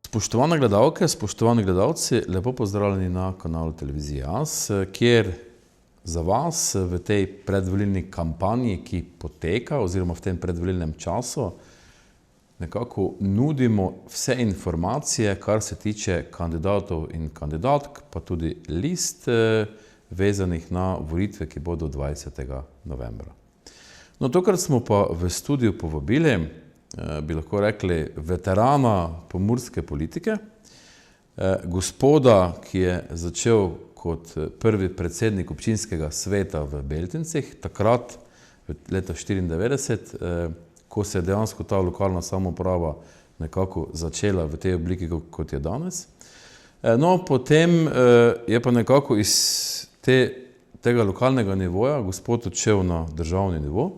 Spoštovane gledalke, spoštovani gledalci, lepo pozdravljeni na kanalu Televizije Jaz, kjer za vas v tej predvolilni kampanji, ki poteka oziroma v tem predvolilnem času, nekako nudimo vse informacije, kar se tiče kandidatov in kandidatk, pa tudi list vezanih na volitve, ki bodo 20. novembra. No, tokrat smo pa v studiu povabili, bi lahko rekli, veterana pomurske politike, gospoda, ki je začel kot prvi predsednik občinskega sveta v Beltincih, takrat, leta 1994, ko se je dejansko ta lokalna samouprava nekako začela v tej obliki, kot je danes. No, potem je pa nekako iz tega lokalnega nivoja gospod odšel na državni nivo,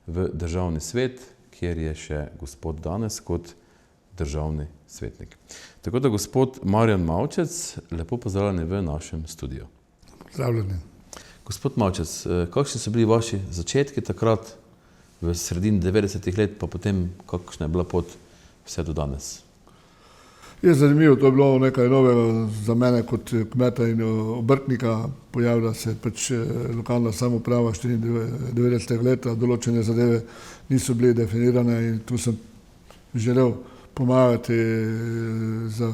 v državni svet, kjer je še gospod danes kot državni svetnik. Tako da gospod Marjan Maučec, lepo pozdravljeni v našem studiu. Pozdravljeni. Gospod Maučec, kakšni so bili vaši začetki takrat v sredini 90-ih let, pa potem kakšna je bila pot vse do danes? Je zanimivo, to je bilo nekaj novega za mene kot kmeta in obrtnika. Pojavila se pač lokalna samouprava 94. leta, določene zadeve niso bile definirane in tu sem želel pomagati za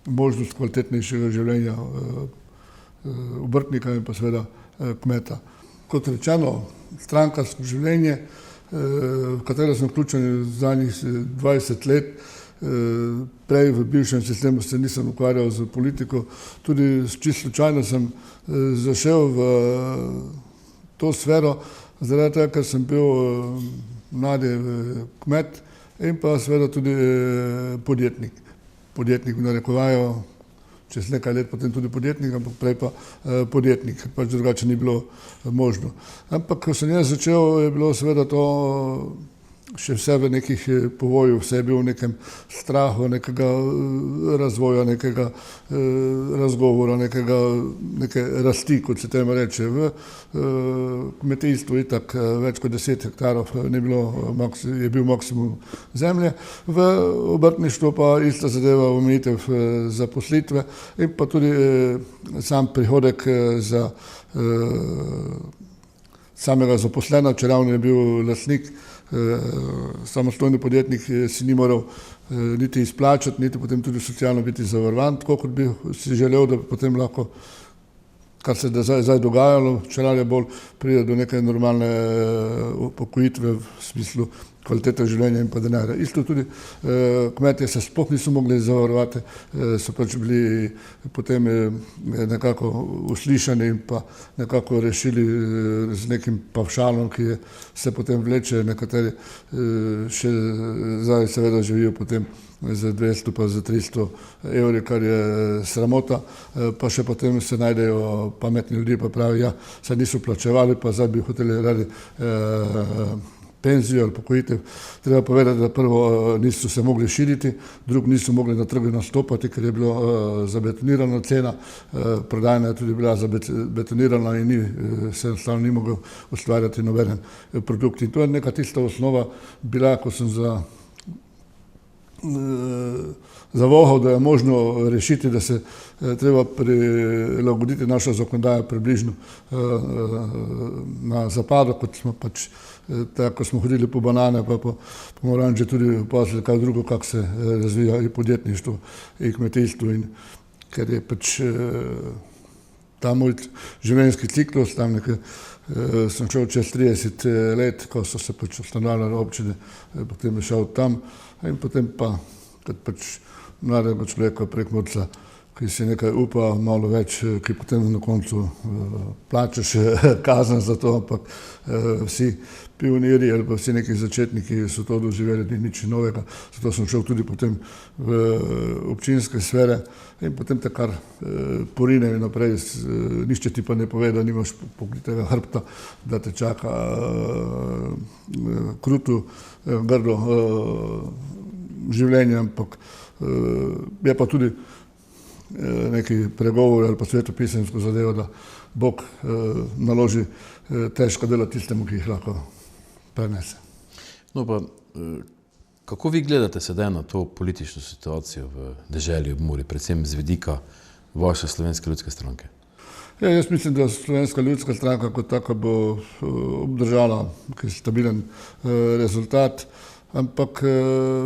možnost kvalitetnejšega življenja obrtnika in pa seveda kmeta. Kot rečeno, strankarsko življenje, v katero sem vključen zadnjih 20 let, prej v bivšem sistemu se nisem ukvarjal z politiko, tudi čisto slučajno sem zašel v to sfero, zaradi tega, ker sem bil mladi kmet in pa seveda tudi podjetnik. Podjetnik v narekovaju, čez nekaj let potem tudi podjetnik, ampak prej pa podjetnik, ker pač drugače ni bilo možno. Ampak, ko sem jaz začel, je bilo seveda to še vse v nekih povoju, vse je bil v nekem strahu, nekega razvoja, nekega razgovora, neke rasti, kot se temu reče. V kmetijstvu itak več kot 10 hektarov je bil maksimum zemlje, v obrtništvu pa ista zadeva, omejitev zaposlitve in pa tudi sam prihodek za samega zaposlena, čeravno je bil lastnik, samostojni podjetnik, si ni moral niti izplačati, niti potem tudi socialno biti zavarovan, tako kot bi si želel, da bi potem lahko, kar se je zdaj dogajalo, čedalje bolj pride do neke normalne upokojitve v smislu kvalitete življenja in pa denarja. Isto tudi kmetje se sploh niso mogli zavarovati, so pač bili potem nekako uslišani in pa nekako rešili z nekim pavšalom, ki se potem vleče, nekateri še zdaj seveda živijo potem za 200 pa za 300 evri, kar je sramota, pa še potem se najdejo pametni ljudje, pa pravijo, ja, saj niso plačevali, pa zdaj bi hoteli radi penzijo ali pokojitev. Treba povedati, da prvo niso se mogli širiti, drugo niso mogli na trgu nastopati, ker je bilo zabetonirana cena, prodajna je tudi bila zabetonirana in se enostavno ni mogel ustvarjati nobenen produkt. In to je neka tista osnova bila, ko sem zavohal, da je možno rešiti, da se treba prilagoditi našo zakonodajo približno na zapadu, kot smo pač tako, ko smo hodili po banane, pa po Moranži tudi opazili kaj drugo, kako se razvija i podjetništvo, i kmetijstvo. In ker je pač ta moj življenjski ciklus, tam nekaj sem šel čez 30 let, ko so se pač ustanovljale občine, potem je šel tam in potem pa, kot pač mladega človeka prekmurca, ki si nekaj upa, malo več, ki potem na koncu plačaš kazen za to, ampak vsi pionirji ali pa vsi neki začetniki so to doživeli, ni nič novega, zato sem šel tudi potem v občinske sfere in potem te kar porine naprej, nišče ti pa ne pove, da nimaš pokritega hrbta, da te čaka kruto, grdo življenje, ampak je pa tudi neki pregovor ali pa svetopisemsko zadevo, da Bog naloži težko dela tistemu, ki jih lahko prenese. No pa, Kako vi gledate sedaj na to politično situacijo v deželi ob Muri, predvsem z vidika vaše Slovenske ljudske stranke? Ja, jaz mislim, da Slovenska ljudska stranka kot taka bo obdržala stabilen rezultat, ampak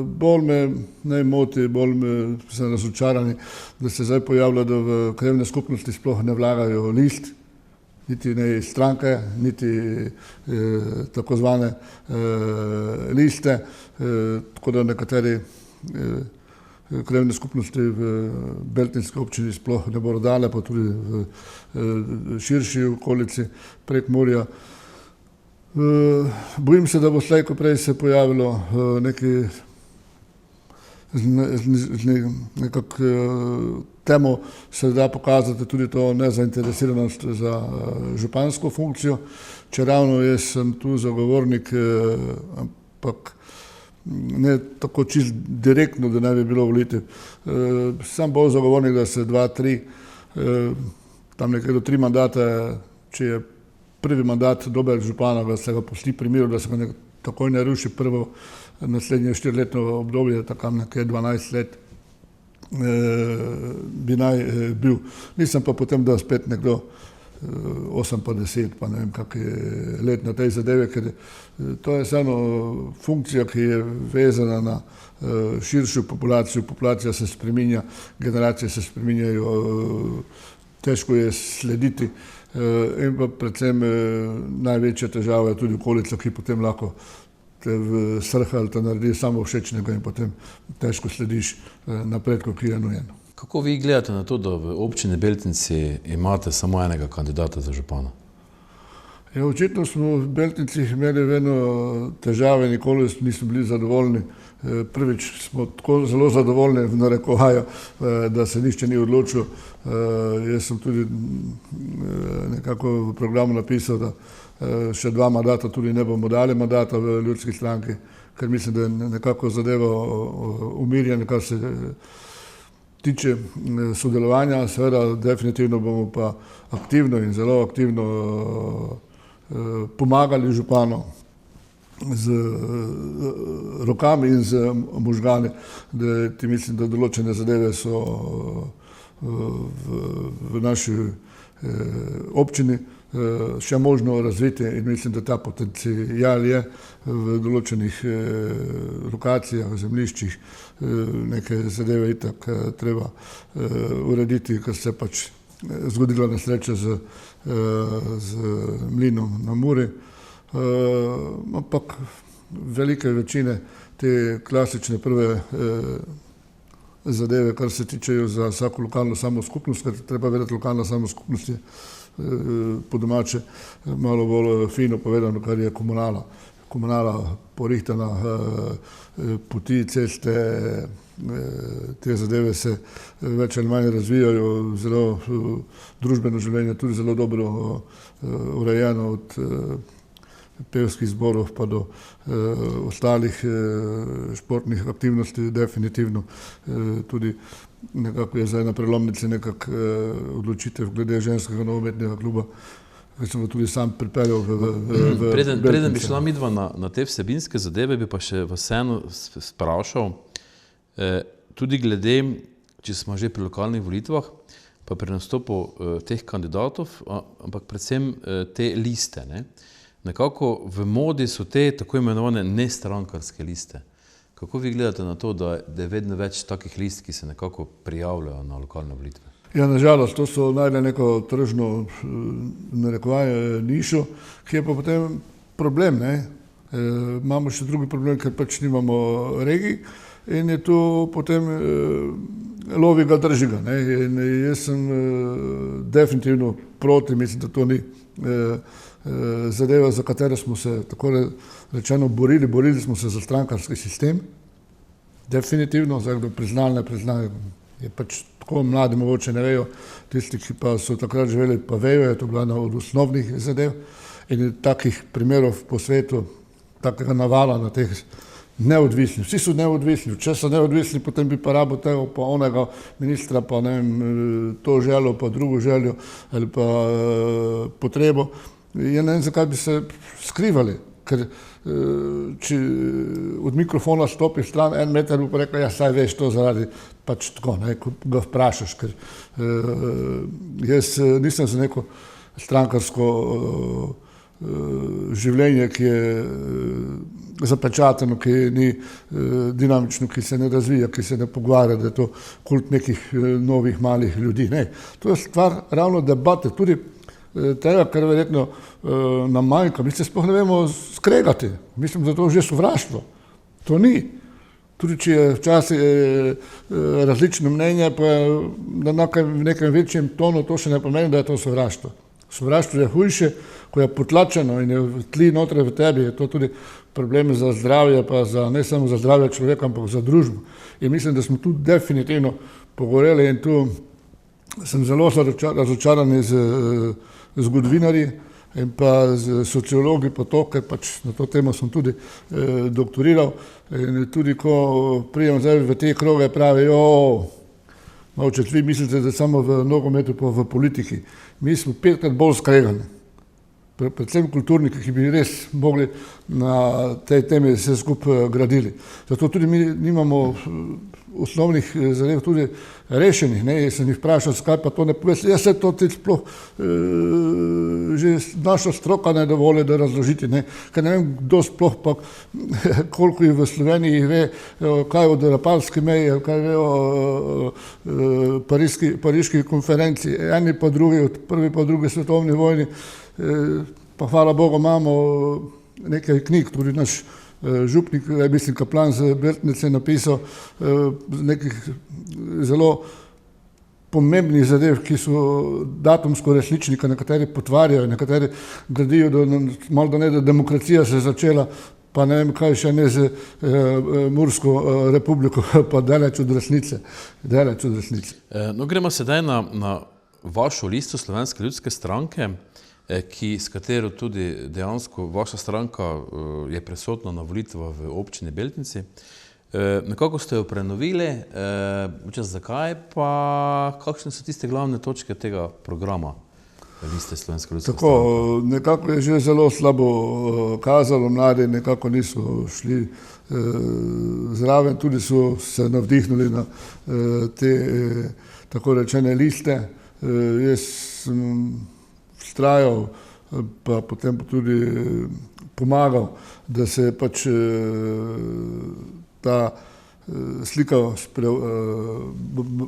bolj me ne moti, bolj me sem razočarani, da se zdaj pojavlja, da v krajevne skupnosti sploh ne vlagajo list, niti ne stranke, niti tako zvane liste, tako da nekateri krajevne skupnosti v beltinski občini sploh ne bodo dale, pa tudi v širši okolici Prekmurja. Bojim se, da bo slej ko prej se pojavilo nekako temu se da pokazati tudi to nezainteresiranost za župansko funkcijo, čeravno jaz sem tu zagovornik, ampak ne tako čist direktno, da ne bi bilo volitev. Sam bolj zagovornik, da se 2, 3, tam nekaj do 3 mandate, če je prvi mandat dober župana, da se ga pusti pri miru, da se ga takoj ne ruši prvo naslednje 4-letno obdobje, tako nekaj 12 let bi naj bil. Nisem pa potem, da spet nekdo 8 pa 10, pa ne vem, kak je let na tej zadeve, ker to je samo funkcija, ki je vezana na širšo populacijo. Populacija se spreminja, generacije se spreminjajo, težko je slediti in pa predvsem največja težava je tudi okolica, ki potem lahko te v srha ali te naredi samo všečnega in potem težko slediš napredku, ki je nujen. Kako vi gledate na to, da v občini Beltinci imate samo enega kandidata za župana? Ja, očitno smo v Beltincih imeli vedno težave, nikoli nismo bili zadovoljni. Prvič smo tako zelo zadovoljni v narekovaju, da se nišče ni odločil. Jaz sem tudi nekako v programu napisal, da še 2 mandata tudi ne bomo dali mandata v ljudski stranki, ker mislim, da je nekako zadeva umirjena, kar se tiče sodelovanja. Seveda definitivno bomo pa aktivno in zelo aktivno pomagali županu z rokami in z možgani, da ti mislim, da določene zadeve so v naši občini še možno razviti in mislim, da ta potencial je v določenih lokacijah, zemljiščih, neke zadeve itak treba urediti, ker se pač zgodila nesreča z mlinom na Muri. Ampak velike večine te klasične prve zadeve, kar se tičejo za vsako lokalno samoskupnost, ker treba vedeti, lokalna samoskupnost je po domače malo bolj fino povedano, kar je komunala. Komunala porihtana, poti, ceste, te zadeve se več ali manj razvijajo, zelo družbeno življenje tudi zelo dobro urejeno od pevskih zborov pa do ostalih športnih aktivnosti, definitivno tudi nekako je zdaj na prelomnici nekako odločitev glede ženskega nogometnega kluba, ki sem ga tudi sam pripeljal v Preden bi šla midva na te vsebinske zadeve, bi pa še vas vseeno sprašal, tudi glede, če smo že pri lokalnih volitvah, pa pri nastopu teh kandidatov, ampak predvsem te liste, ne? Nekako v modi so te tako imenovane nestrankarske liste. Kako vi gledate na to, da je vedno več takih list, ki se nekako prijavljajo na lokalne volitve? Ja, nažalost, to so najde neko tržno narekovaje nišo, ki je pa potem problem, ne? Imamo še drugi problem, ker pač nimamo regij in je tu potem lovi ga, drži ga, ne? In jaz sem definitivno proti, mislim, da to ni zadeva, za katero smo se tako rečeno borili smo se za strankarski sistem, definitivno, zdaj kdo priznali, ne priznali, je pač tako mladi mogoče ne vejo, tisti, ki pa so takrat živeli, pa vejo, je to bila ena od osnovnih zadev in takih primerov po svetu, takega navala na teh neodvisni, vsi so neodvisni, če so neodvisni, potem bi pa rabo tega, pa onega ministra, pa ne vem, to željo, pa drugo željo ali pa potrebo. Ja ne vem, zakaj bi se skrivali, ker če od mikrofona stopi stran 1 meter, bo pa rekel, ja, saj veš to zaradi pač tako, ne, ko ga vprašaš, ker jaz nisem za neko strankarsko življenje, ki je zapečateno, ki ni dinamično, ki se ne razvija, ki se ne pogovarja, da je to kult nekih novih malih ljudi. Ne. To je stvar ravno debate, tudi tega, kar verjetno nam manjka. Mi se sploh ne vemo skregati. Mislim, da to je že sovraštvo. To ni. Tudi če je včasih različno mnenje, pa v nekem večjem tonu, to še ne pomeni, da je to sovraštvo. Sovraštvo je hujše, ko je potlačeno in je tli notre v tebi, je to tudi problem za zdravje, pa ne samo za zdravje človeka, ampak za družbo. In mislim, da smo tu definitivno pogoreli in tu sem zelo razočaran z zgodovinarji in pa z sociologi potoke, pač na to temo sem tudi doktoriral in tudi ko pridem zdaj v te kroge pravijo, če vi mislite, da samo v nogometu pa v politiki, mi smo 5-krat bolj skregani. Predvsem kulturniki, ki bi res mogli na tej temi se skupaj gradili. Zato tudi mi nimamo osnovnih zadev tudi rešenih. Ne? Jaz sem jih vprašal, skaj pa to ne poveš. Jaz se to sploh že naša stroka ne dovoli, da razložiti. Ne? Ker ne vem, kdo sploh pa, koliko jih v Sloveniji ve, kaj o Rapalski meji, kaj ve o pariški konferenci. Eni pa drugi, od prvi pa drugi svetovni vojni. Pa hvala Bogu imamo nekaj knjig, tudi naš župnik, mislim, kaplan z Beltince je napisal nekih zelo pomembnih zadev, ki so datumsko resnični, nekateri potvarjajo, nekateri gradijo, da demokracija se je začela, pa ne vem kaj še ne z Mursko republiko, pa daleč od resnice. No, gremo sedaj na vašo listo Slovenske ljudske stranke, s katero tudi dejansko vaša stranka je prisotna na volitvah v občini Beltinci. Nekako ste jo prenovili, zakaj pa, kakšne so tiste glavne točke tega programa liste Slovenske ljudske stranke? Tako, nekako je že zelo slabo kazalo, mladi nekako niso šli zraven, tudi so se navdihnuli na te tako rečene liste. Jaz sem vztrajal, pa potem tudi pomagal, da se pač ta slika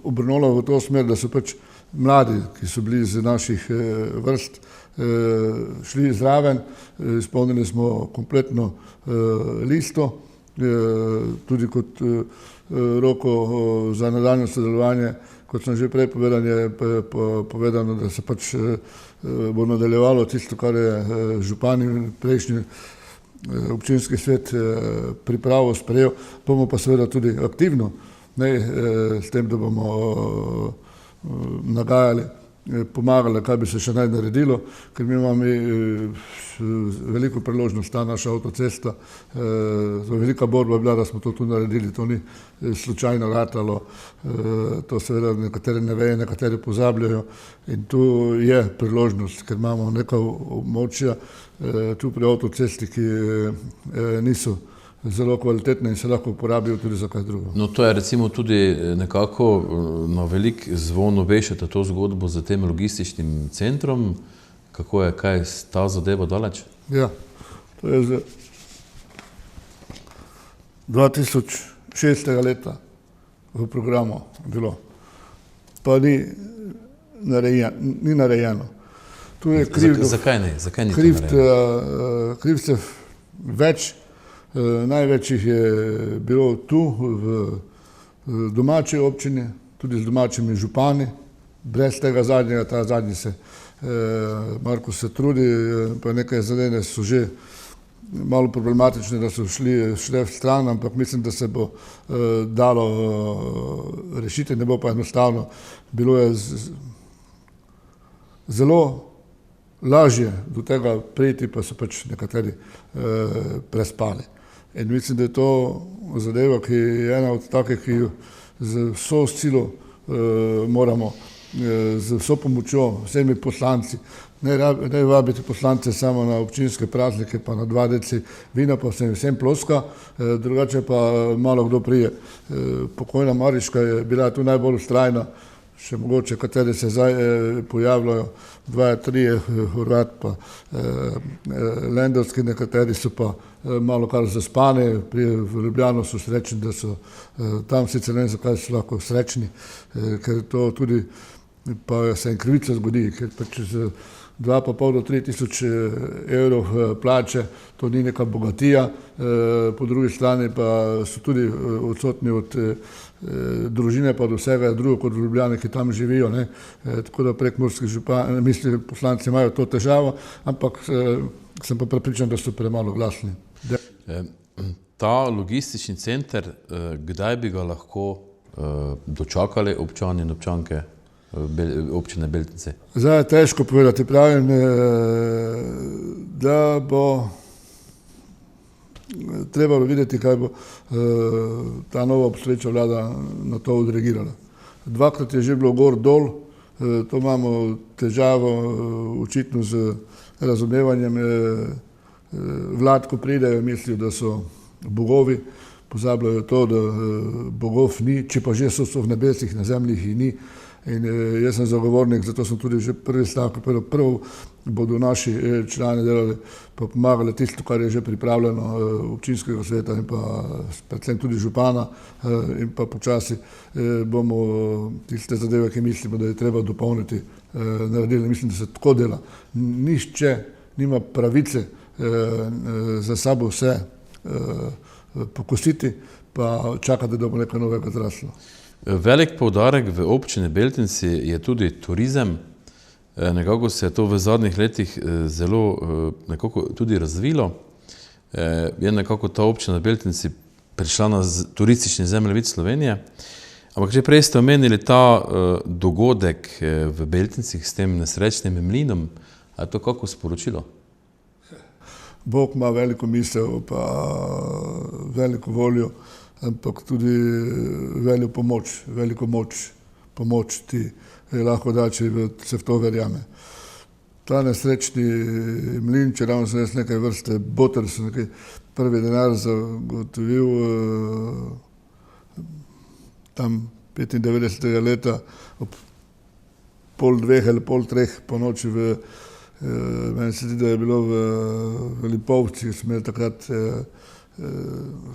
obrnula v to smer, da so pač mladi, ki so bili iz naših vrst, šli zraven, izpolnili smo kompletno listo, tudi kot roko za nadaljnje sodelovanje. Kot sem že prej povedal, je povedano, da se pač bo nadaljevalo tisto, kar je župan in prejšnji občinski svet pripravil, sprejel, bomo pa seveda tudi aktivno, s tem, da bomo nagajali, pomagali, kaj bi se še naj naredilo, ker mi imamo veliko priložnost, ta naša avtocesta, velika borba je bila, da smo to tu naredili, to ni slučajno ratalo, to seveda nekateri ne vejo, nekateri pozabljajo in tu je priložnost, ker imamo neka območja tu pri avtocesti, ki niso zelo kvalitetne in se lahko uporabijo tudi za kaj drugo. No, to je recimo tudi nekako na velik zvon obešate to zgodbo z tem logističnim centrom. Kako je, kaj ta zadeva daleč? Ja, to je z 2006. leta v programu bilo, pa ni narejeno. Tu je Zakaj ni to narejeno? Krivcev več. Največ jih je bilo tu v domači občini, tudi z domačimi župani, brez tega zadnjega, ta zadnji se, Marko se trudi, pa nekaj zadeve so že malo problematične, da so šli v stran, ampak mislim, da se bo dalo rešiti, ne bo pa enostavno. Bilo je zelo lažje do tega priti, pa so pač nekateri prespali. In mislim, da je to zadeva, ki je ena od takih, ki jo z vso silo moramo, z vso pomočjo, vsemi poslanci, ne vabiti poslance samo na občinske praznike, pa na 2 deci vina, pa se vsem ploska, drugače pa malo kdo prije. Pokojna Mariška je bila tu najbolj vztrajna, še mogoče kateri se zdaj pojavljajo, 2, 3, Horvat pa Lendovski, nekateri so pa malo kar zaspani, v Ljubljano so srečni, da so tam, sicer ne vem, zakaj so lahko srečni, ker to tudi pa se jim krivica zgodi, ker pa čez 2,5 do 3 tisoč evrov plače, to ni neka bogatija, po drugi strani pa so tudi odsotni od družine pa od vsega drugo kot v Ljubljani, ki tam živijo, ne. Tako da prekmurski župani, mislim, poslanci imajo to težavo, ampak sem pa prepričan, da so premalo glasni. Ta logistični center, kdaj bi ga lahko dočakali občani in občanke občine Beltinci? Zdaj je težko povedati, pravim, da bo trebalo videti, kaj bo ta nova obstoječa vlada na to odreagirala. 2-krat je že bilo gor dol, to imamo težavo očitno z razumevanjem vlad, ko pridejo, mislijo, da so bogovi, pozabljajo to, da bogov ni, če pa že so v nebesih, na zemlji jih ni. In jaz sem zagovornik, zato sem tudi že prvi stavek, prvo bodo naši člani delali, pa pomagali tisto, kar je že pripravljeno občinskega sveta in pa predvsem tudi župana in pa počasi bomo tiste zadeve, ki mislimo, da je treba dopolniti, naredili. Mislim, da se tako dela. Nihče nima pravice za sabo vse pokositi, pa čakati, da bo nekaj novega zraslo. Velik poudarek v občini Beltinci je tudi turizem. Nekako se je to v zadnjih letih zelo nekako tudi razvilo. Je nekako ta občina Beltinci prišla na turistični zemljevid Slovenije. Ampak že prej ste omenili ta dogodek v Beltincih s tem nesrečnim mlinom. A je to kako sporočilo? Bog ima veliko misel, pa veliko voljo, ampak tudi veliko pomoč ti lahko da, če se v to verjame. Ta nesrečni mlin, če ravno sem jaz nekaj vrste boter, sem nekaj prvi denar zagotovil tam 95. leta ob 1:30 ali 2:30 po noči meni se zdi, da je bilo v Lipovcih, smo imeli takrat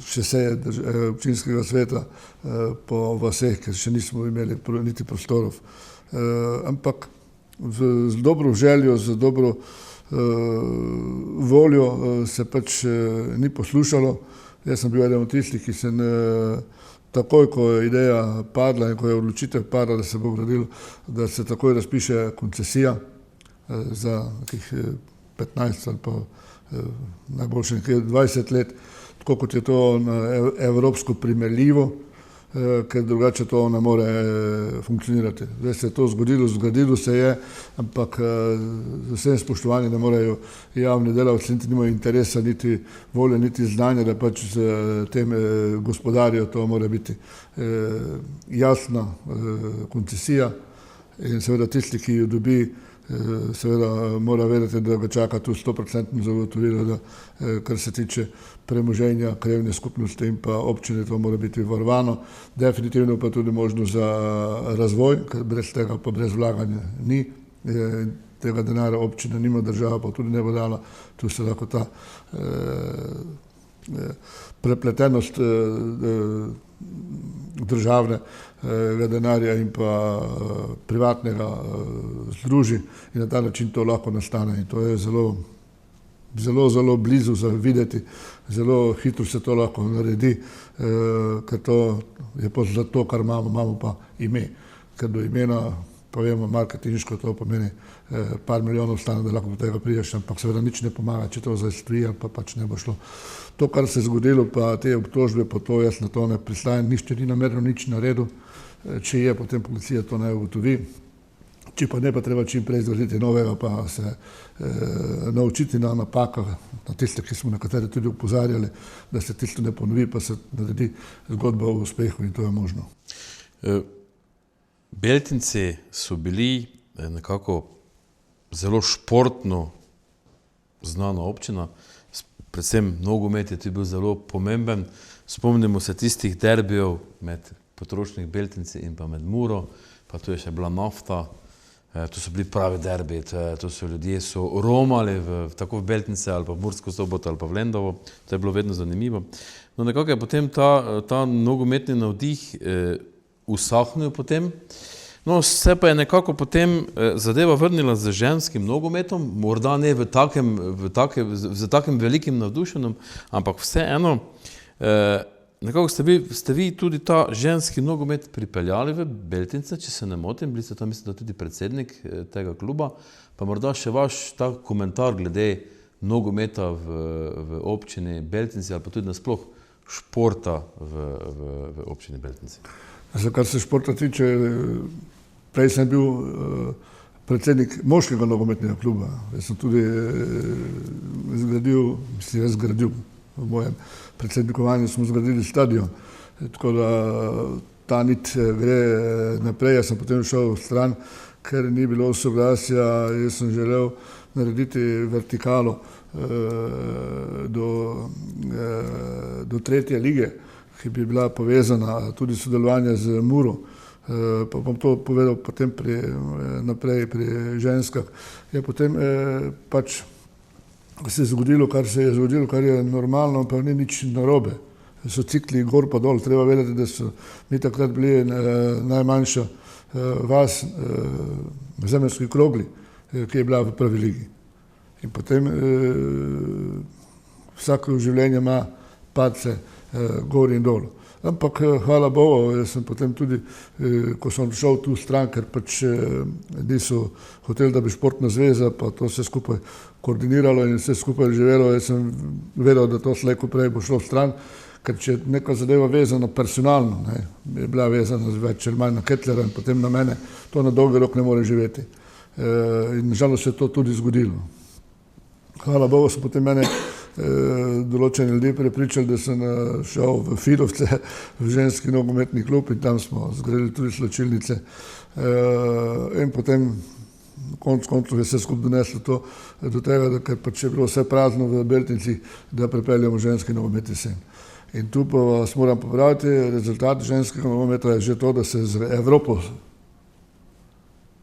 še seje občinskega sveta po vaseh, ker še nismo imeli niti prostorov. Ampak z dobro željo, z dobro voljo se pač ni poslušalo. Jaz sem bil eden od tistih, ki sem takoj, ko je ideja padla in ko je odločitev padla, da se bo gradilo, da se takoj razpiše koncesija za nekih 15 ali pa najboljše nekaj 20 let, tako kot je to evropsko primerljivo, ker drugače to ne more funkcionirati. Zdaj se je to zgodilo se je, ampak z vsem spoštovanjem ne morejo javni delavci, niti nimajo interesa, niti volje, niti znanja, da pač z tem gospodarijo, to mora biti jasna koncesija in seveda tisti, ki jo dobi, seveda mora vedeti, da ga čaka tu 100% zagotovilo, da kar se tiče premoženja krajevne skupnosti in pa občine, to mora biti varovano. Definitivno pa tudi možnost za razvoj, ker brez tega pa brez vlaganja ni. Tega denarja občina nima, država pa tudi ne bo dala. Tu se lahko ta prepletenost državnega denarja in pa privatnega združi in na ta način to lahko nastane. In to je zelo blizu za videti, zelo hitro se to lahko naredi, ker to je pa za to, kar imamo pa ime. Ker do imena, pa vemo, marketinško to pomeni par milijonov stane, da lahko do tega priješ, ampak seveda nič ne pomaga, če to zdaj stoji, pa pač ne bo šlo. To, kar se je zgodilo, pa te obtožbe, pa to jaz na to ne pristajam, nišče ni namerno nič naredil, če je, potem policija to ne ugotovi. Če pa ne, pa treba čim prej zgraditi novega, pa se naučiti na napakah, na tiste, ki smo nekateri tudi opozarjali, da se tisto ne ponovi, pa se naredi zgodba o uspehu in to je možno. Beltinci so bili nekako zelo športno znana občina, predvsem nogomet je tudi bil zelo pomemben. Spomnimo se tistih derbijev med Potročnik Beltinci in pa med Muro, pa tu je še bila Nafta. To so bili pravi derbi, to so ljudje romali tako v Beltince ali pa v Mursko Soboto ali pa v Lendovo. To je bilo vedno zanimivo. No, nekako je potem ta nogometni navdih usahnil potem. No, se pa je nekako potem zadeva vrnila z ženskim nogometom, morda ne v takem velikim navdušenjem, ampak vseeno, nekako ste vi tudi ta ženski nogomet pripeljali v Beltince, če se ne motim, bili ste tam, mislim, da tudi predsednik tega kluba, pa morda še vaš ta komentar glede nogometa v občini Beltinci ali pa tudi nasploh športa v občini Beltinci. Kar se športa tiče, prej sem bil predsednik moškega nogometnega kluba. Jaz sem tudi zgradil v mojem predsednikovanju, smo zgradili stadion. Tako da ta nit gre naprej. Jaz sem potem šel v stran, ker ni bilo soglasja. Jaz sem želel narediti vertikalo do tretje lige, ki bi bila povezana tudi sodelovanje z Muro. Pa bom to povedal potem naprej pri ženskah. Je potem pač se je zgodilo, kar se je zgodilo, kar je normalno, pa ni nič narobe. So cikli gor pa dol. Treba vedeti, da so mi takrat bili najmanjša vas v Zemeljski Krogli, ki je bila v prvi ligi. In potem vsako življenje ima padce gor in dol. Ampak hvala Bogu, jaz sem potem tudi, ko sem šel tu stran, ker pač niso hoteli, da bi športna zveza pa to vse skupaj koordiniralo in vse skupaj živelo. Jaz sem vedel, da to slej ko prej bo šlo stran, ker če je neka zadeva vezana personalno, je bila vezana več ali manj na Ketlera in potem na mene, to na dolgi rok ne more živeti. In žalost se je to tudi zgodilo. Hvala Bogu so potem mene določeni ljudje prepričali, da sem šel v Firovce, v ženski nogometni klub in tam smo zgradili tudi slačilnice. In potem konec koncev je vse skupaj doneslo do tega, da ker pač je bilo vse prazno v Beltincih, da pripeljamo ženski nogomet sem. In tu pa vas moram popraviti, rezultat ženskega nogometa je že to, da se z Evropo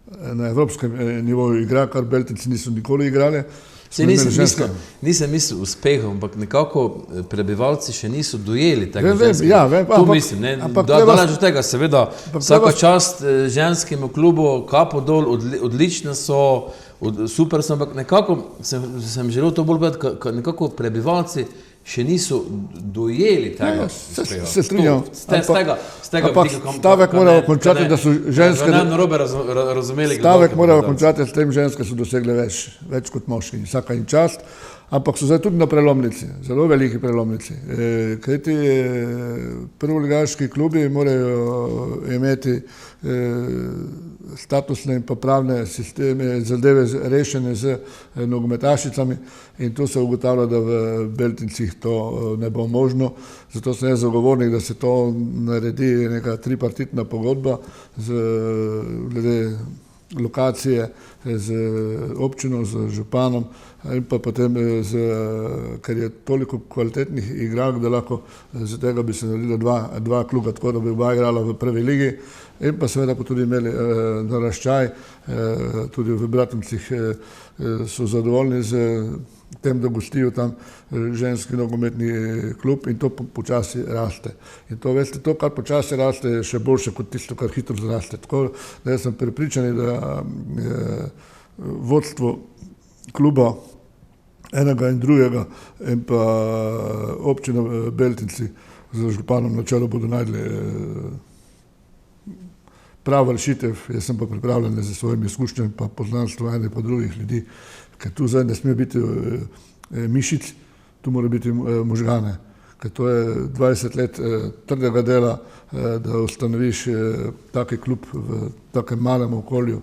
na evropskem nivoju igra, kar Beltinci niso nikoli igrali. Nisem mislil uspehom, ampak nekako prebivalci še niso dojeli tega ženskega. Tu mislim, daleč od tega, seveda, vsaka čast ženskemu klubu, kapo dol, odlične so, super so, ampak nekako sem želel to bolj povedati, nekako prebivalci še niso dojeli tega. Se strinjam. Ampak stavek morajo končati, da so ženske... Stavek morajo končati, s tem ženske so dosegle več kot moški, vsaka in čast, ampak so zdaj tudi na prelomnici, zelo veliki prelomnici. Kajti prvoligaški klubi morajo imeti statusne in pa pravne sisteme, zadeve rešene z nogometašicami in to se ugotavlja, da v Beltincih to ne bo možno. Zato sem jaz zagovornik, da se to naredi neka tripartitna pogodba glede lokacije z občino, z županom in pa potem, ker je toliko kvalitetnih igralk, da lahko z tega bi se naredila dva kluba, tako da bi oba igrala v prvi ligi in pa seveda pa tudi imeli naraščaj, tudi v Bratuncih so zadovoljni z tem, da gostijo tam ženski nogometni klub in to počasi raste. In to, veste, to, kar počasi raste, je še boljše kot tisto, kar hitro zraste. Tako da jaz sem prepričan, da vodstvo kluba enega in drugega in pa občina Beltinci z županom na čelu bodo najdli prava rešitev. Jaz sem pa pripravljen za svojimi izkušnjami pa poznanstvo ene pa drugih ljudi, ker tu zdaj ne sme biti mišic, tu mora biti možgane, ker to je 20 let trdega dela, da ustanoviš taki klub v takem malem okolju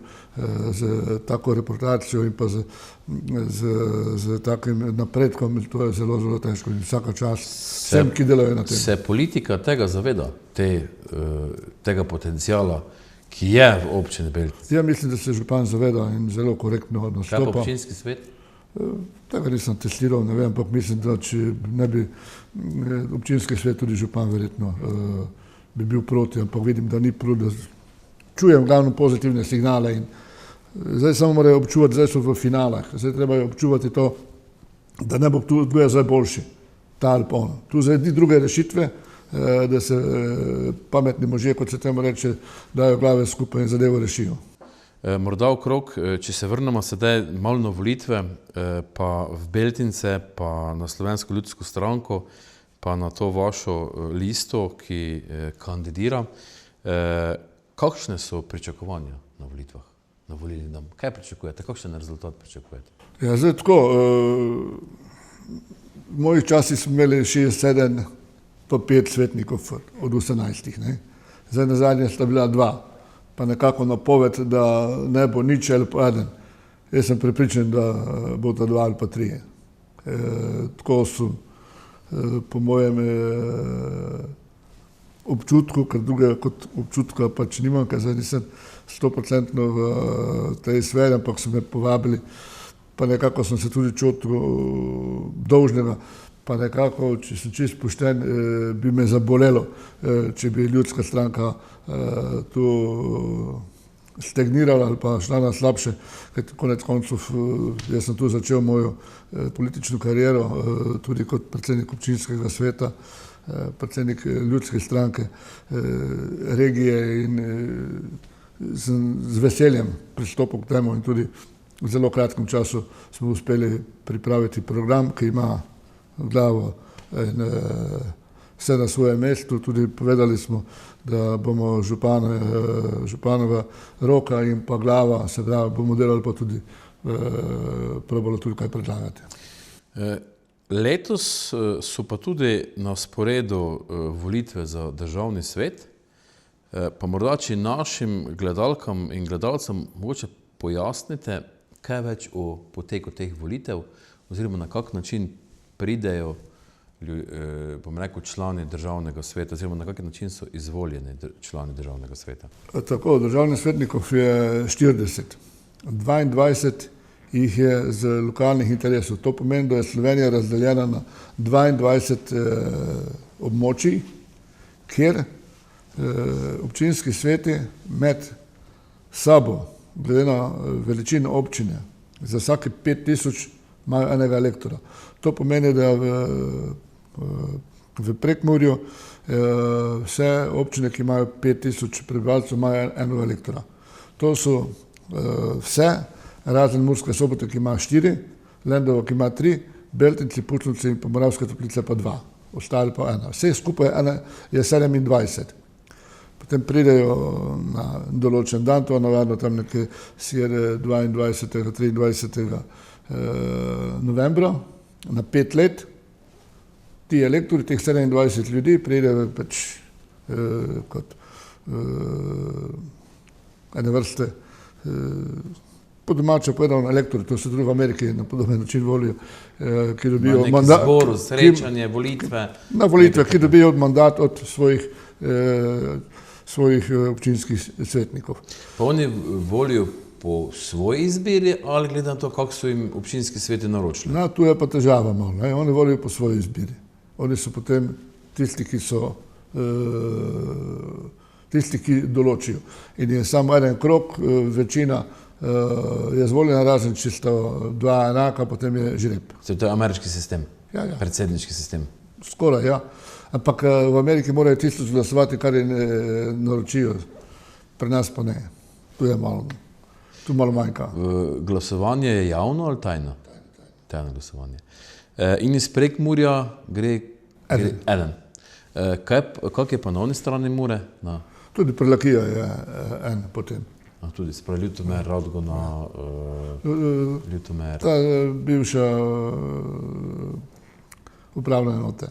z tako reputacijo in pa z takim napredkom, to je zelo, zelo težko in vsaka čast vsem, ki delajo na tem. Se politika tega zaveda, tega potencijala, ki je v občini Beltinci. Ja, mislim, da se župan zaveda in zelo korektno Kaj pa nastopa. občinski svet? Tega nisem testiral, ne vem, ampak mislim, da če ne bi občinski svet, tudi župan verjetno bi bil proti, ampak vidim, da ni proti, da čujem glavno pozitivne signale in zdaj samo morajo občuvati, zdaj so v finalah, zdaj treba občuvati to, da ne bo tu dvoje zdaj boljši, ta ali pa ono. Tu zdaj ni druge rešitve, da se pametni možje, kot se temu reče, dajo glave skupaj in zadevo rešijo. Morda okrog, če se vrnemo sedaj malo na volitve, pa v Beltince, pa na Slovensko ljudsko stranko, pa na to vašo listo, ki kandidira. Kakšne so pričakovanja na volitvah, na volilni dan? Kaj pričakujete? Kakšen rezultat pričakujete? Ja, zdaj tako, v mojih časih smo imeli 6-7, pa 5 svetnikov od 18. Ne? Zdaj nazadnje sta bila 2. Pa nekako napoved, da ne bo nič ali pa eden. Jaz sem prepričan, da bo to 2 ali pa 3. Tako so po mojem občutku, ker drugega kot občutka pač nimam, ker zdaj nisem 100% v tej sferi, ampak so me povabili, pa nekako sem se tudi čutil dolžnega, pa nekako, če sem čisto pošten, bi me zabolelo, če bi ljudska stranka tu stagnirala ali pa šla na slabše, ker konec koncev jaz sem tu začel mojo politično kariero, tudi kot predsednik občinskega sveta, predsednik ljudske stranke regije in sem z veseljem pristopil k temu in tudi v zelo kratkem času smo uspeli pripraviti program, ki ima glavo in vse na svojem mestu. Tudi povedali smo, da bomo županova roka in pa glava, se pravi, bomo delali pa tudi, probali tudi kaj predlagati. Letos so pa tudi na sporedu volitve za državni svet, pa morda, če našim gledalkam in gledalcem mogoče pojasnite, kaj več o poteku teh volitev, oziroma na kak način pridejo, bom rekel, člani državnega sveta, oziroma na kak način so izvoljeni člani državnega sveta. Tako, državnih svetnikov je 40. 22 jih je z lokalnih interesov. To pomeni, da je Slovenija razdeljena na 22 območij, kjer občinski sveti med sabo, glede na veličino občine, za vsake 5000 imajo enega elektora. To pomeni, da v Prekmurju vse občine, ki imajo 5000 prebivalcev, imajo enega elektora. To so vse, razen Murske Sobote, ki ima 4, Lendava, ki ima 3, Beltinci, Pučnice in Moravske Toplice pa 2, ostali pa 1. Vse skupaj je 27. Potem pridejo na določen dan, to navadno tam nekje 22. 23. novembra, na 5 let, ti elektori, teh 27 ljudi, pridejo pač kot ene vrste po domače povedano elektori, to se tudi v Ameriki na podoben način volijo, ki dobijo mandat. Zboru, srečanje, volitve. Na volitve, ki dobijo mandat od svojih občinskih svetnikov. Pa oni volijo po svoji izbiri ali glede na to, kako so jim občinski sveti naročili? No, tu je pa težava malo, ne? Oni volijo po svoji izbiri. Oni so potem tisti, ki so tisti, ki določijo. In je samo en krog, večina je zvoljena, razen če sta 2 enaka, potem je žreb. To je ameriški sistem, ja. predsedniški sistem. Skoraj, ja. Ampak v Ameriki morajo tisto glasovati, kar je naročijo. Pri nas pa ne. Tu malo manjka. Glasovanje je javno ali tajno? Tajno glasovanje. In iz Prekmurja gre eden. Kak je pa na oni strani Mure? Tudi Prlekija je en potem. Tudi spravi Ljutomer, Radgona, Ljutomer. Ta bivša upravna enota.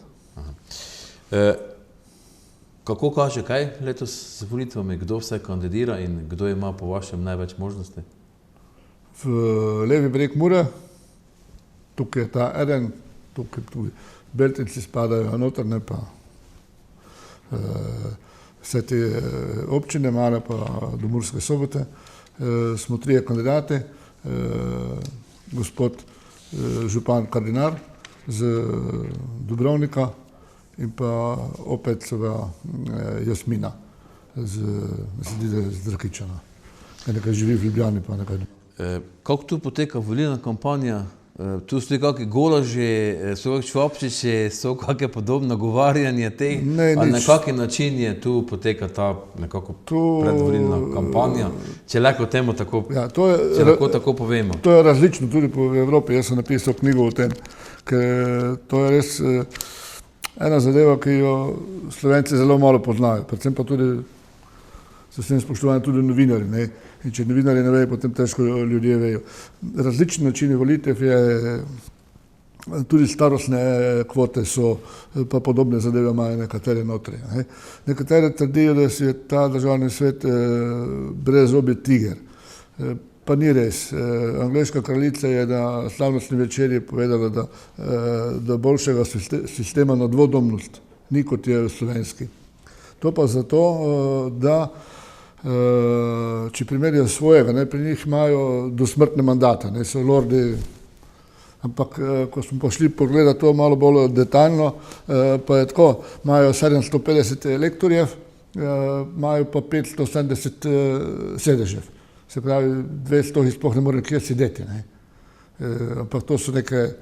Kako kaže, kaj letos z volitvami, kdo vse kandidira in kdo ima po vašem največ možnosti? V levi breg Mure, tukaj je ta eden, tukaj tudi Beltinci spadajo, noter ne pa vse te občine, male pa do Murske Sobote. Smo 3 kandidati, gospod župan Kardinar z Dubrovnika in pa opet Jasmina z Drakičana. Nekaj živi v Ljubljani pa nekaj. Kako tu poteka volilna kampanja? Tu so kakšni golaži, so kakšni švapčiči, so kakšne podobno govarjanje teh? Ali na kakšen način je tu poteka ta nekako predvolilna kampanja? Če lahko temu tako, če lahko tako povemo. To je različno tudi po Evropi. Jaz sem napisal knjigo o tem, ker to je res ena zadeva, ki jo Slovenci zelo malo poznajo. Predvsem pa tudi, s vsem spoštovanjem, tudi novinarji, ne. In če novinarji ne vejo, potem težko ljudje vejo. Različni načini volitev je, tudi starostne kvote so, pa podobne zadeve imajo nekatere notri. Nekatere trdijo, da je ta državni svet brezzobi tiger. Pa ni res. Angleška kraljica je na slavnostni večerji povedala, da boljšega sistema na dvodomnost ni, kot je slovenski. To pa zato, da če primerjajo svojega, pri njih imajo dosmrtne mandate, so lordi, ampak ko smo pa šli pogledati to malo bolj detaljno, pa je tako, imajo 750 elektorjev, imajo pa 570 sedežev. Se pravi, 200 jih sploh ne more kjer sedeti. Ampak to so neke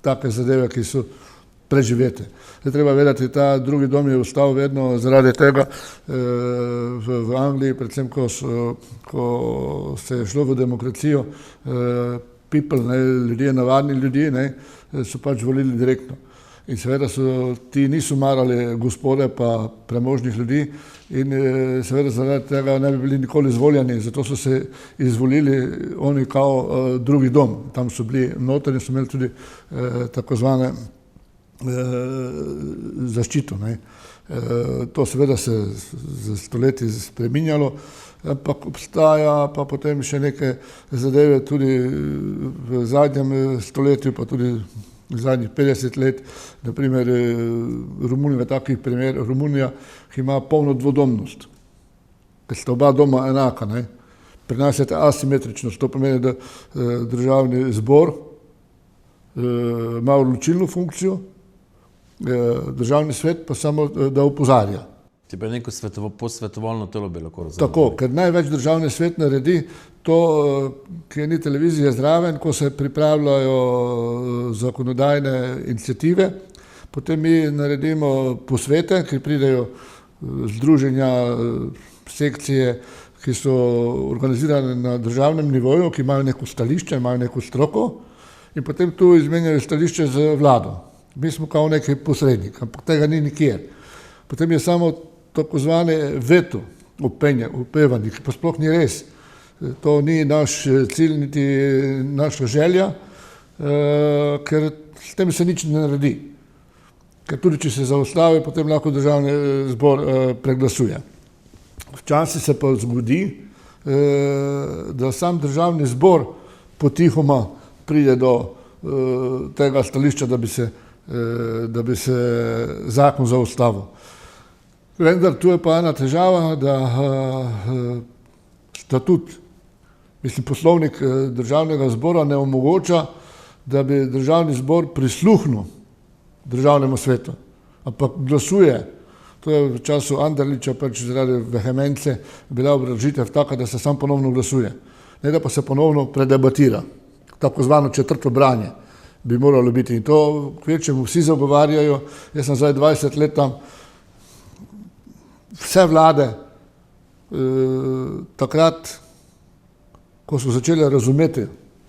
take zadeve, ki so preživete. Treba vedeti, ta drugi dom je ostal vedno zaradi tega v Angliji, predvsem ko se je šlo v demokracijo, people, ljudje, navadni ljudje, so pač volili direktno. In seveda ti niso marali gospode pa premožnih ljudi in seveda zaradi tega ne bi bili nikoli izvoljeni, zato so se izvolili oni kao drugi dom. Tam so bili noter in so imeli tudi tako zvane zaščito. To seveda se z stoletji spreminjalo, ampak obstaja pa potem še neke zadeve tudi v zadnjem stoletju, pa tudi v zadnjih 50 let, naprimer Romunija, takih primer, Romunija, ki ima polno dvodomnost, ker sta oba doma enaka. Pri nas je ta asimetričnost, to pomeni, da državni zbor ima odločilno funkcijo, državni svet pa samo, da opozarja. Ti pa neko posvetovalno telo bi lahko razumel. Tako, ker največ državni svet naredi to, ki ni televizija zraven, ko se pripravljajo zakonodajne iniciative, potem mi naredimo posvete, ki pridejo združenja, sekcije, ki so organizirane na državnem nivoju, ki imajo neko stališče, imajo neko stroko in potem tu izmenjajo stališče z vlado. Mi smo kao neki posrednik, ampak tega ni nikjer. Potem je samo tako zvane veto upevanje, ki pa sploh ni res. To ni naš cilj, niti naša želja, ker s tem se nič ne naredi. Ker tudi, če se zaustavi, potem lahko državni zbor preglasuje. Včasih se pa zgodi, da sam državni zbor potihoma pride do tega stališča, da bi se zakon zaustavil. Vendar tu je pa ena težava, da statut, poslovnik državnega zbora ne omogoča, da bi državni zbor prisluhnil državnemu svetu, ampak glasuje. To je v času Anderliča pač zaradi vehemence bila obrazložitev taka, da se sam ponovno glasuje. Ne da pa se ponovno predebatira. Tako zvano četrto branje bi moralo biti. In to kvečemu vsi zagovarjajo. Jaz sem zdaj 20 let tam. Vse vlade takrat, ko so začeli razumeti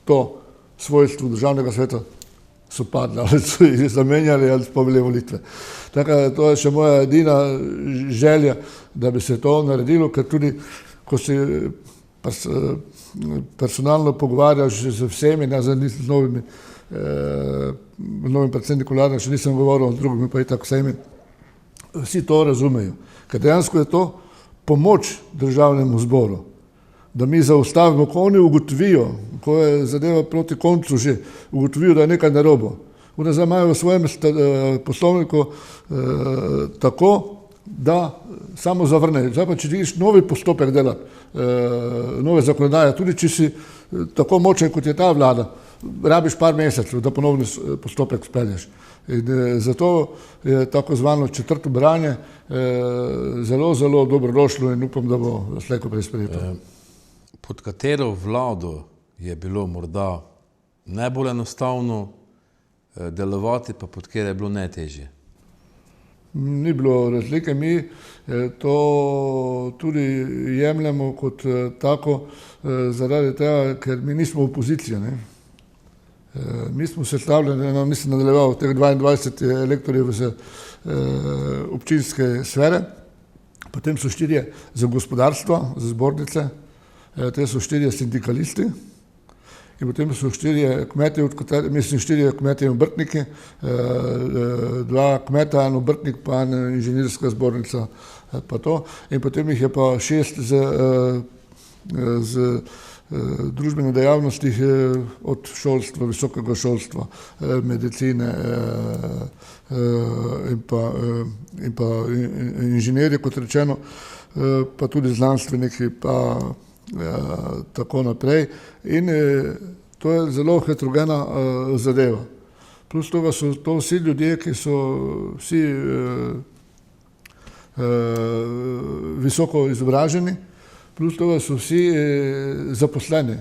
to svojstvo državnega sveta, so padli, ali so jih zamenjali, ali pa bile volitve. Tako da to je še moja edina želja, da bi se to naredilo, ker tudi, ko si personalno pogovarjaš z vsemi, z novim predsednikom vlade, še nisem govoril, z drugimi pa itak vsemi, vsi to razumejo. Ker dejansko je to pomoč državnemu zboru, da mi zaustavimo, ko oni ugotovijo, ko je zadeva proti koncu že, ugotovijo, da je nekaj narobe. Oni zdaj imajo v svojem poslovniku tako, da samo zavrne. Zdaj pa, če želiš novi postopek delati, nove zakonodaje, tudi če si tako močen, kot je ta vlada, rabiš par mesecev, da ponovni postopek spelješ. In zato je tako zvano četrto branje zelo, zelo dobrodošlo in upam, da bo slej ko prej sprejeto. Pod katero vlado je bilo morda najbolj enostavno delovati, pa pod katero je bilo najtežje? Ni bilo razlike, mi to tudi jemljemo kot tako zaradi tega, ker mi nismo opozicija. Mi smo sestavljeni, nisem nadaljeval teh 22 elektorjev za občinske sfere, potem so 4 za gospodarstvo, za zbornice, te so 4 sindikalisti in potem so 4 kmetje, mislim 4 kmetje in obrtniki, 2 kmeta, en obrtnik pa en inženirska zbornica pa to. In potem jih je pa 6 z družbene dejavnosti od šolstva, visokega šolstva, medicine in pa inženirji, kot rečeno, pa tudi znanstveniki, pa tako naprej. In to je zelo heterogena zadeva. Plus toga so to vsi ljudje, ki so vsi visoko izobraženi, plus toga so vsi zaposleni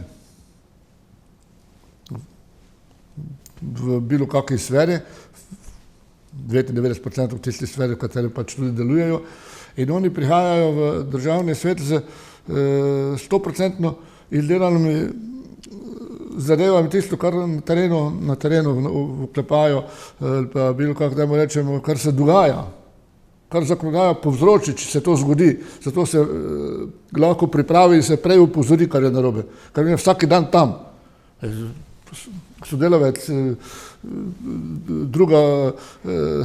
v bilo kakšni sferi, 99% v tisti sferi, v kateri pač tudi delujejo. In oni prihajajo v državni svet z 100% izdelanimi zadevami, tisto, kar na terenu vklepajo, pa bilo kako, dajmo rečemo, kar se dogaja, kar zakonodaja povzroči, če se to zgodi. Zato se lahko pripravi in se prej upozori, kar je narobe. Kar je vsak dan tam. Sodelavec, druga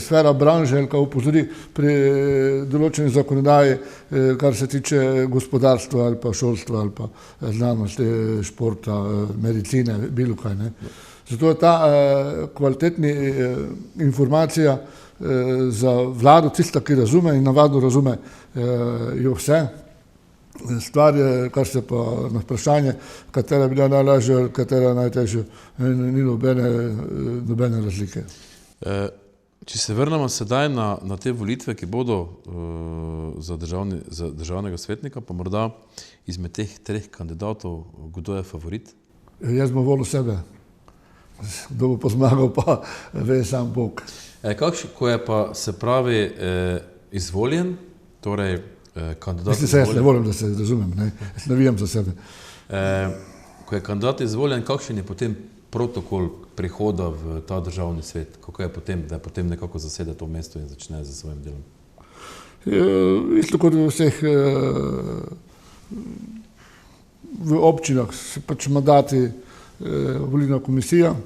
sfera branže, ki upozori pri določeni zakonodaji, kar se tiče gospodarstva ali pa šolstva ali pa znanosti, športa, medicine, bilo kaj. Zato je ta kvalitetna informacija za vlado, tista, ki razume in navadno razume jo vse. Stvar je, kar se pa na vprašanje, katera je bila najlažja, katera najtežja, ni nobene razlike. Če se vrnemo sedaj na te volitve, ki bodo za državnega svetnika, pa morda izmed teh 3 kandidatov, kdo je favorit? Jaz bom volil sebe. Kdo bo pa zmagal, pa ve sam Bog. Ko je pa, se pravi, izvoljen, torej kandidat izvoljen. Jaz ne volim, da se razumem, jaz navijam za sebe. Ko je kandidat izvoljen, kakšen je potem protokol prihoda v ta državni svet? Kako je potem, da potem nekako zasede to mesto in začne za svojim delom? Isto kot v vseh v občinah se pač mandati volilna komisija,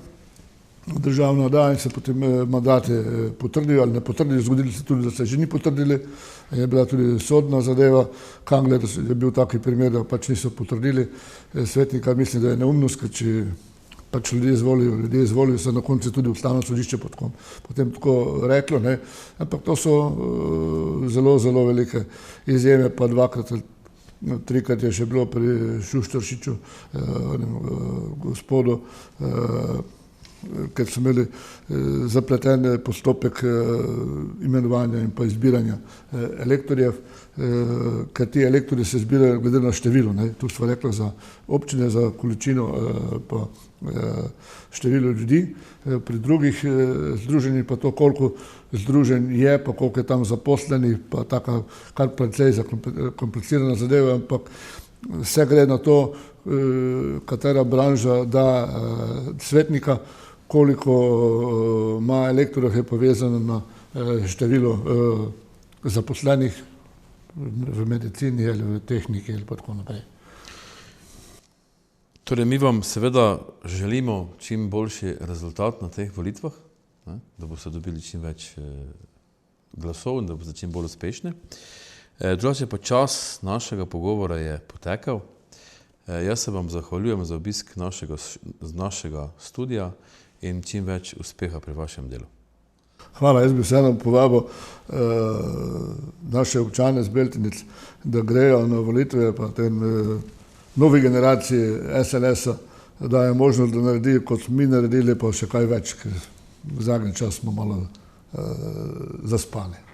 državna da in se potem mandate potrdijo ali ne potrdijo. Zgodili se tudi, da se že ni potrdili. Je bila tudi sodna zadeva. Kangler je bil taki primer, da pač niso potrdili svetnika. Mislim, da je neumnost, ker če pač ljudje izvolijo, se na koncu tudi Ustavno sodišče potem tako reklo. Ampak to so zelo, zelo velike izjeme, pa 2-krat, 3-krat je še bilo pri Šuštaršiču, gospodu, ker so imeli zapleten postopek imenovanja in pa izbiranja elektorjev, ker ti elektorji se zbirajo glede na število. Tu smo rekli za občine, za količino pa število ljudi, pri drugih združenjih pa to, koliko združenj je, pa koliko je tam zaposlenih, pa taka kar precej komplicirana zadeva, ampak vse gre na to, katera branža da svetnika, koliko ima elektorjev, je povezano na število zaposlenih v medicini ali v tehniki ali pa tako naprej. Torej, mi vam seveda želimo čim boljši rezultat na teh volitvah, da boste dobili čim več glasov in da boste čim bolj uspešni. Drugače pa čas našega pogovora je potekal. Jaz se vam zahvaljujem za obisk našega studia in čim več uspeha pri vašem delu. Hvala, jaz bi vseeno povabil naše občane z Beltinic, da grejo na volitve, pa tem novi generaciji SNS-a, da je možnost, da naredijo, kot smo mi naredili, pa še kaj več, ker v zadnji čas smo malo zaspani.